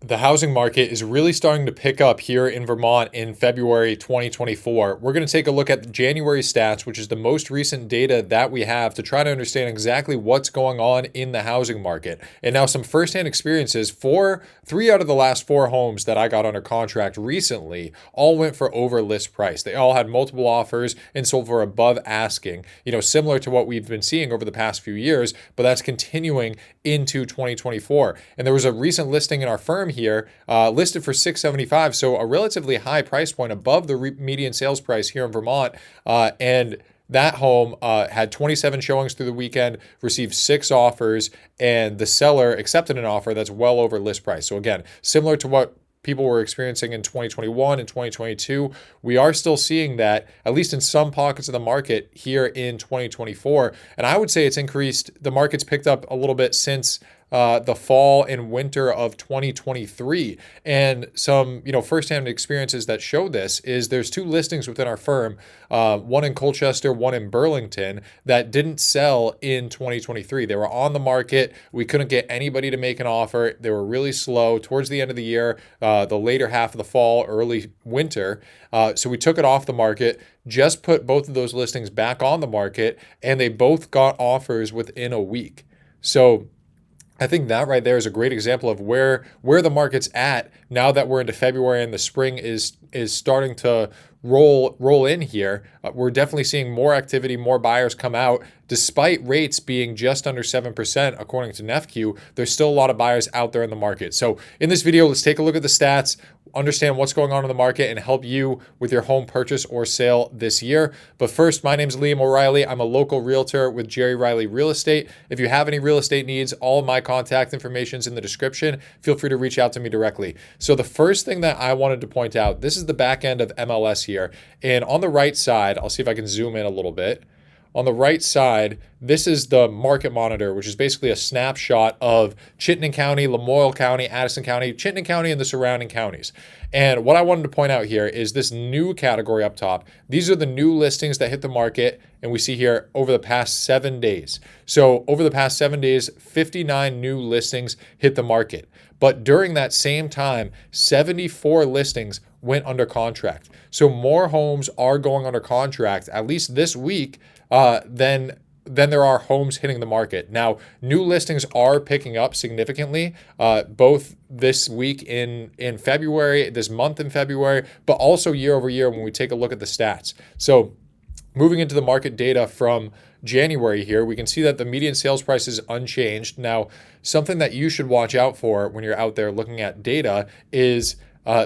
The housing market is really starting to pick up here in Vermont in February 2024. We're going to take a look at the January stats, which is the most recent data that we have to try to understand exactly what's going on in the housing market. And now some firsthand experiences for 3 out of the last 4 homes that I got under contract recently all went for over list price. They all had multiple offers and sold for above asking, similar to what we've been seeing over the past few years, but that's continuing into 2024. And there was a recent listing in our firm here, listed for $675, so a relatively high price point above the median sales price here in Vermont. And that home had 27 showings through the weekend, received 6 offers, and the seller accepted an offer that's well over list price. So again, similar to what people were experiencing in 2021 and 2022, we are still seeing that, at least in some pockets of the market here in 2024. And I would say it's increased. The market's picked up a little bit since the fall and winter of 2023. And some, firsthand experiences that show this is there's 2 listings within our firm, one in Colchester, one in Burlington, that didn't sell in 2023. They were on the market. We couldn't get anybody to make an offer. They were really slow towards the end of the year, the later half of the fall, early winter. So we took it off the market, just put both of those listings back on the market, and they both got offers within a week. So I think that right there is a great example of where the market's at now that we're into February and the spring is starting to roll in here. We're definitely seeing more activity, more buyers come out. Despite rates being just under 7%, according to NEFQ, there's still a lot of buyers out there in the market. So in this video, let's take a look at the stats, understand what's going on in the market, and help you with your home purchase or sale this year. But first, my name's Liam O'Reilly. I'm a local realtor with Jerry Riley Real Estate. If you have any real estate needs, all of my contact information is in the description. Feel free to reach out to me directly. So the first thing that I wanted to point out, this is the back end of MLS here. And on the right side, I'll see if I can zoom in a little bit. On the right side, this is the market monitor, which is basically a snapshot of Chittenden County, Lamoille County, Addison County, Chittenden County, and the surrounding counties. And what I wanted to point out here is this new category up top. These are the new listings that hit the market, and we see here over the past 7 days. So over the past 7 days, 59 new listings hit the market. But during that same time, 74 listings went under contract. So more homes are going under contract, at least this week, than there are homes hitting the market. Now, new listings are picking up significantly, both this week in February, this month in February, but also year over year when we take a look at the stats. So moving into the market data from January here, we can see that the median sales price is unchanged. Now, something that you should watch out for when you're out there looking at data is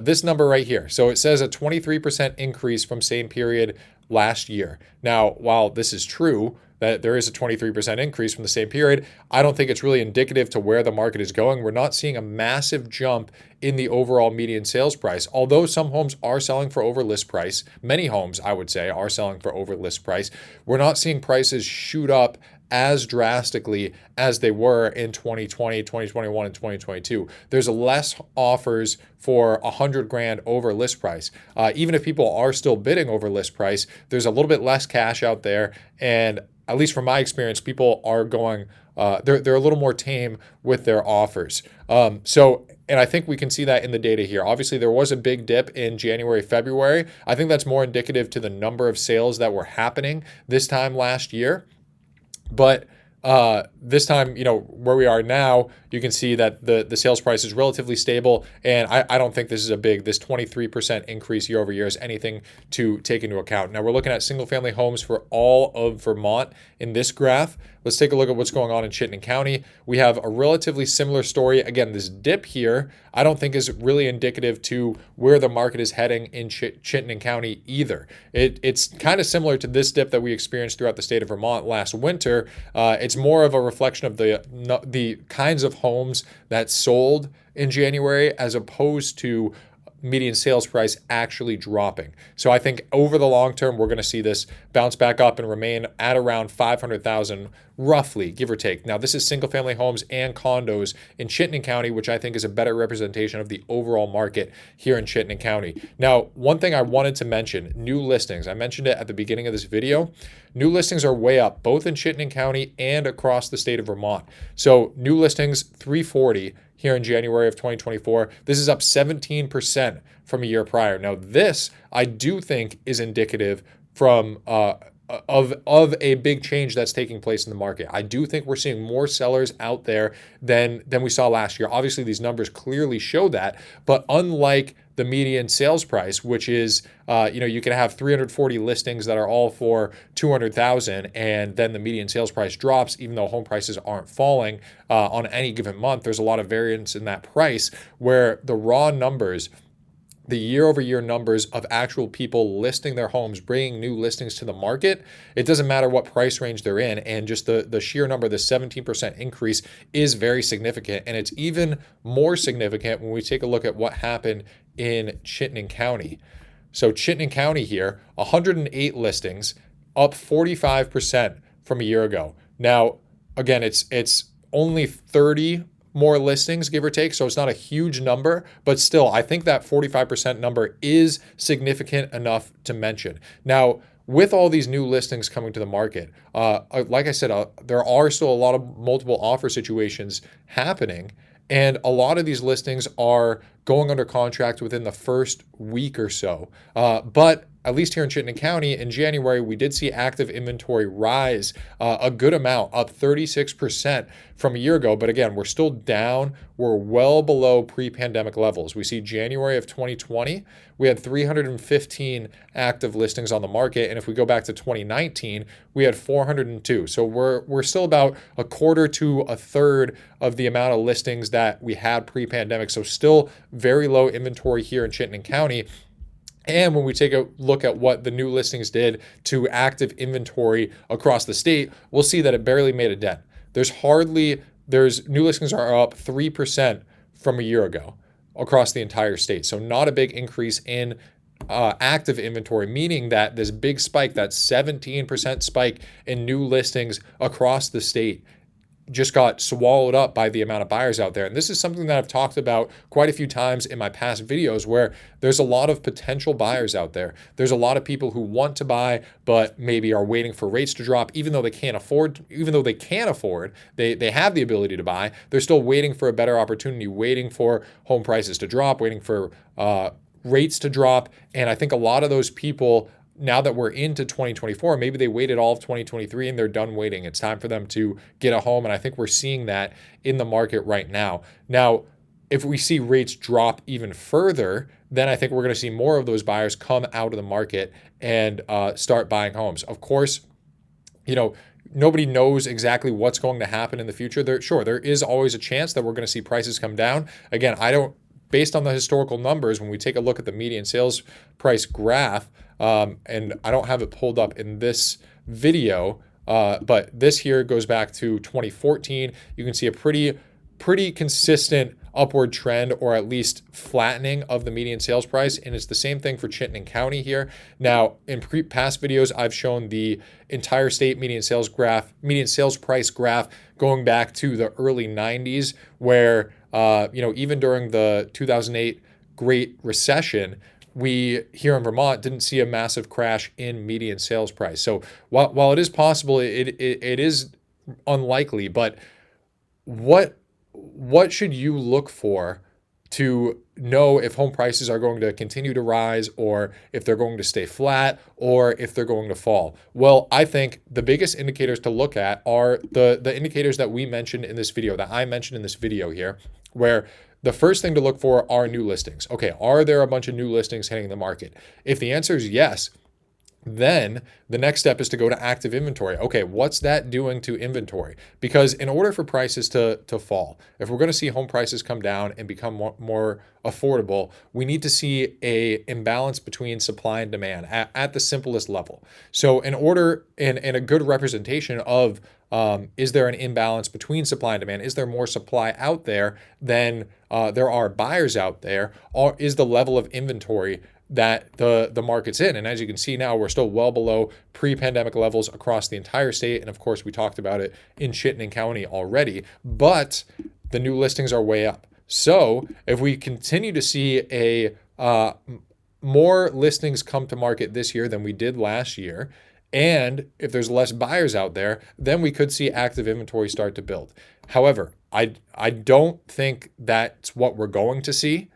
this number right here. So it says a 23% increase from same period last year. Now, while this is true, that there is a 23% increase from the same period, I don't think it's really indicative to where the market is going. We're not seeing a massive jump in the overall median sales price. Although some homes are selling for over list price, many homes, I would say, are selling for over list price, we're not seeing prices shoot up as drastically as they were in 2020, 2021, and 2022. There's less offers for $100,000 over list price. Even if people are still bidding over list price, there's a little bit less cash out there. And at least from my experience, people are going, they're a little more tame with their offers. And I think we can see that in the data here. Obviously, there was a big dip in January, February. I think that's more indicative to the number of sales that were happening this time last year. But this time, where we are now, you can see that the sales price is relatively stable. And I don't think this 23% increase year over year is anything to take into account. Now we're looking at single family homes for all of Vermont in this graph. Let's take a look at what's going on in Chittenden County. We have a relatively similar story. Again, this dip here, I don't think is really indicative to where the market is heading in Chittenden County either. It's kind of similar to this dip that we experienced throughout the state of Vermont last winter. It's more of a reflection of the kinds of homes that sold in January as opposed to median sales price actually dropping. So I think over the long term, we're going to see this bounce back up and remain at around 500,000 roughly, give or take. Now, this is single family homes and condos in Chittenden County, which I think is a better representation of the overall market here in Chittenden County. Now, one thing I wanted to mention, new listings. I mentioned it at the beginning of this video. New listings are way up, both in Chittenden County and across the state of Vermont. So new listings, 340. here in January of 2024. This is up 17% from a year prior. Now, this I do think is indicative from of a big change that's taking place in the market. I do think we're seeing more sellers out there than we saw last year. Obviously, these numbers clearly show that, but unlike the median sales price, which is, you can have 340 listings that are all for 200,000, and then the median sales price drops, even though home prices aren't falling on any given month. There's a lot of variance in that price, where the raw numbers, the year-over-year numbers of actual people listing their homes, bringing new listings to the market, it doesn't matter what price range they're in. And just the sheer number, the 17% increase is very significant. And it's even more significant when we take a look at what happened in Chittenden County. So Chittenden County here, 108 listings, up 45% from a year ago. Now, again, it's only 30 more listings, give or take. So it's not a huge number, but still, I think that 45% number is significant enough to mention. Now, with all these new listings coming to the market, like I said, there are still a lot of multiple offer situations happening. And a lot of these listings are going under contract within the first week or so. But at least here in Chittenden County, in January, we did see active inventory rise a good amount, up 36% from a year ago. But again, we're still down. We're well below pre-pandemic levels. We see January of 2020, we had 315 active listings on the market. And if we go back to 2019, we had 402. So we're still about a quarter to a third of the amount of listings that we had pre-pandemic. So still very low inventory here in Chittenden County. And when we take a look at what the new listings did to active inventory across the state, we'll see that it barely made a dent. New listings are up 3% from a year ago across the entire state. So not a big increase in active inventory, meaning that this big spike, that 17% spike in new listings across the state, just got swallowed up by the amount of buyers out there. And this is something that I've talked about quite a few times in my past videos, where there's a lot of potential buyers out there. There's a lot of people who want to buy, but maybe are waiting for rates to drop, even though they can afford, they have the ability to buy. They're still waiting for a better opportunity, waiting for home prices to drop, waiting for rates to drop. And I think a lot of those people, now that we're into 2024, maybe they waited all of 2023 and they're done waiting. It's time for them to get a home. And I think we're seeing that in the market right now. Now, if we see rates drop even further, then I think we're going to see more of those buyers come out of the market and start buying homes. Of course, nobody knows exactly what's going to happen in the future. There is always a chance that we're going to see prices come down. Again, based on the historical numbers, when we take a look at the median sales price graph, and I don't have it pulled up in this video, but this here goes back to 2014. You can see a pretty consistent upward trend, or at least flattening of the median sales price. And it's the same thing for Chittenden County here. Now, in past videos, I've shown the entire state median sales price graph going back to the early 90s, where, even during the 2008 Great Recession, we here in Vermont didn't see a massive crash in median sales price. So while it is possible, it is unlikely. But what should you look for to know if home prices are going to continue to rise, or if they're going to stay flat, or if they're going to fall? Well, I think the biggest indicators to look at are the indicators that we mentioned in this video, that I mentioned in this video here, where the first thing to look for are new listings. Okay, are there a bunch of new listings hitting the market? If the answer is yes, then the next step is to go to active inventory. Okay, what's that doing to inventory? Because in order for prices to fall, if we're going to see home prices come down and become more affordable, we need to see a imbalance between supply and demand at the simplest level. So in a good representation of is there an imbalance between supply and demand? Is there more supply out there than there are buyers out there? Or is the level of inventory that the market's in? And as you can see now, we're still well below pre-pandemic levels across the entire state. And of course, we talked about it in Chittenden County already, but the new listings are way up. So if we continue to see more listings come to market this year than we did last year, and if there's less buyers out there, then we could see active inventory start to build. However, I don't think that's what we're going to see.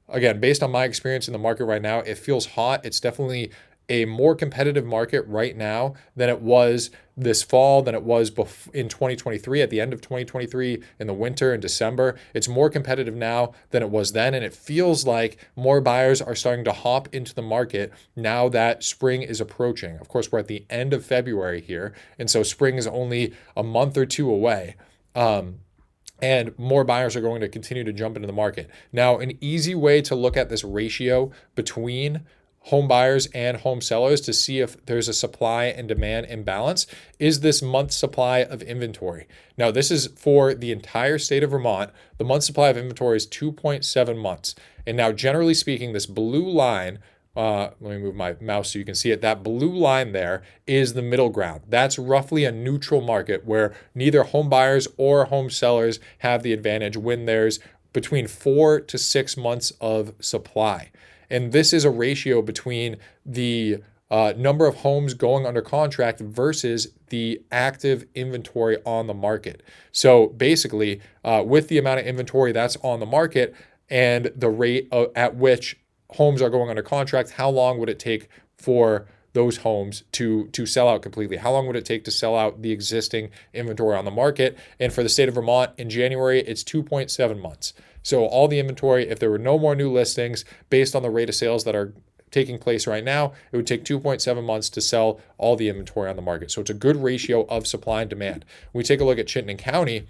Again, based on my experience in the market right now, it feels hot. It's definitely a more competitive market right now than it was this fall, than it was in 2023, at the end of 2023, in the winter in December. It's more competitive now than it was then. And it feels like more buyers are starting to hop into the market now that spring is approaching. Of course, we're at the end of February here. And so spring is only a month or two away. And more buyers are going to continue to jump into the market. Now, an easy way to look at this ratio between home buyers and home sellers to see if there's a supply and demand imbalance is this month supply of inventory. Now, this is for the entire state of Vermont. The month supply of inventory is 2.7 months. And now, generally speaking, this blue line, let me move my mouse so you can see it. That blue line there is the middle ground. That's roughly a neutral market where neither home buyers or home sellers have the advantage when there's between 4 to 6 months of supply. And this is a ratio between the number of homes going under contract versus the active inventory on the market. So basically, with the amount of inventory that's on the market and the rate at which homes are going under contract, how long would it take for those homes to sell out completely? How long would it take to sell out the existing inventory on the market? And for the state of Vermont in January, it's 2.7 months. So all the inventory, if there were no more new listings based on the rate of sales that are taking place right now, it would take 2.7 months to sell all the inventory on the market. So it's a good ratio of supply and demand. When we take a look at Chittenden County,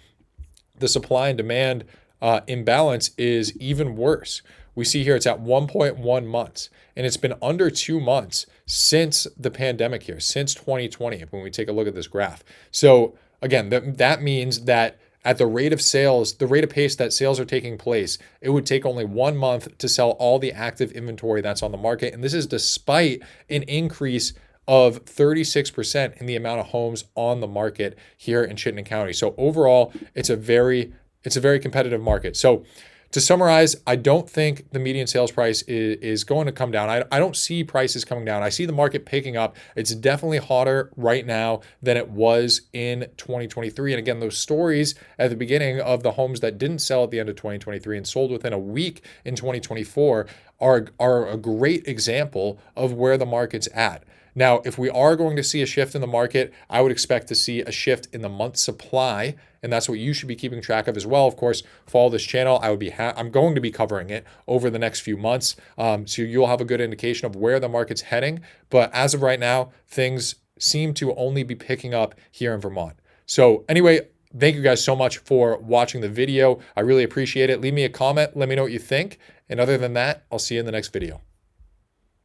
the supply and demand imbalance is even worse. We see here it's at 1.1 months, and it's been under 2 months since the pandemic here, since 2020, when we take a look at this graph. So again, that means that at the rate of sales, the rate of pace that sales are taking place, it would take only 1 month to sell all the active inventory that's on the market. And this is despite an increase of 36% in the amount of homes on the market here in Chittenden County. So overall, it's a very competitive market. So to summarize, I don't think the median sales price is going to come down. I don't see prices coming down. I see the market picking up. It's definitely hotter right now than it was in 2023. And again, those stories at the beginning of the homes that didn't sell at the end of 2023 and sold within a week in 2024 are a great example of where the market's at. Now, if we are going to see a shift in the market, I would expect to see a shift in the month supply, and that's what you should be keeping track of as well. Of course, follow this channel. I'm going to be covering it over the next few months, so you'll have a good indication of where the market's heading. But as of right now, things seem to only be picking up here in Vermont. So anyway, thank you guys so much for watching the video. I really appreciate it. Leave me a comment. Let me know what you think. And other than that, I'll see you in the next video.